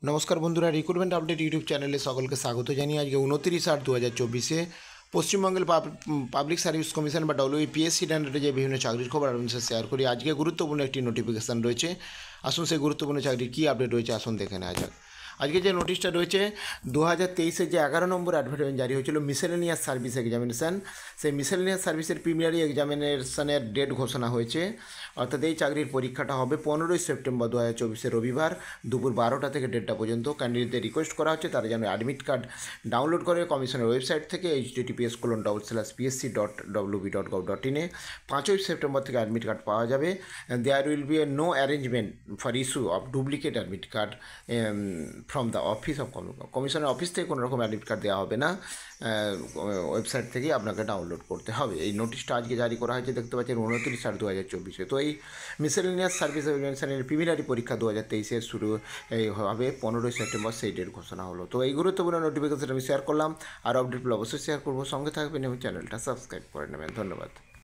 নমস্কার বন্ধুরা, recruitment update YouTube চ্যানেলে সকলকে স্বাগত জানিয়ে আজকে 29/8/2024 পশ্চিমবঙ্গের পাবলিক সার্ভিস কমিশন বা ডব্লিউপিএসসি স্ট্যান্ডার্ডে যে বিভিন্ন চাকরির খবর আপনাদের সাথে শেয়ার করি। আজকে গুরুত্বপূর্ণ একটি নোটিফিকেশান রয়েছে। আসুন সেই গুরুত্বপূর্ণ চাকরির কী আপডেট রয়েছে আসুন দেখে নেওয়া যাক। আজকে যে নোটিশটা রয়েছে 2023-এর যে 11 নম্বর অ্যাডভার্টাইজমেন্ট জারি হয়েছিল মিসেলেনিয়াস সার্ভিস এক্সামিনেশান, সেই মিসেলেনিয়াস সার্ভিসের প্রিলিমিনারি এক্সামিনেশানের ডেট ঘোষণা হয়েছে। অর্থাৎ এই চাকরির পরীক্ষাটা হবে 15ই সেপ্টেম্বর 2024 রবিবার দুপুর 12টা থেকে 1:30 পর্যন্ত। ক্যান্ডিডেটদের রিকোয়েস্ট করা হচ্ছে তারা যেন অ্যাডমিট কার্ড ডাউনলোড করে কমিশনের ওয়েবসাইট থেকে https://psc.wb.gov.in 5ই সেপ্টেম্বর থেকে অ্যাডমিট কার্ড পাওয়া যাবে। There will be a no arrangement for issue of duplicate admit card from the office of কমিশনের অফিস থেকে কোনো রকম অ্যাডমিট কার্ড দেওয়া হবে না, ওয়েবসাইট থেকেই আপনাকে ডাউনলোড করতে হবে। এই নোটিশটা আজকে জারি করা হয়েছে, দেখতে পাচ্ছেন 29/8/2024। তো এই মিসেলেনিয়াস সার্ভিস এক্সামিনেশনের প্রিলিমিনারি পরীক্ষা 2023-এর শুরু হবে 15ই সেপ্টেম্বর, সেই ডেট ঘোষণা হলো। তো এই গুরুত্বপূর্ণ নোটিফিকেশন আমি শেয়ার করলাম, আর আপডেট অবশ্যই শেয়ার করবো। সঙ্গে থাকবেন এবং চ্যানেলটা সাবস্ক্রাইব করে নেবেন। ধন্যবাদ।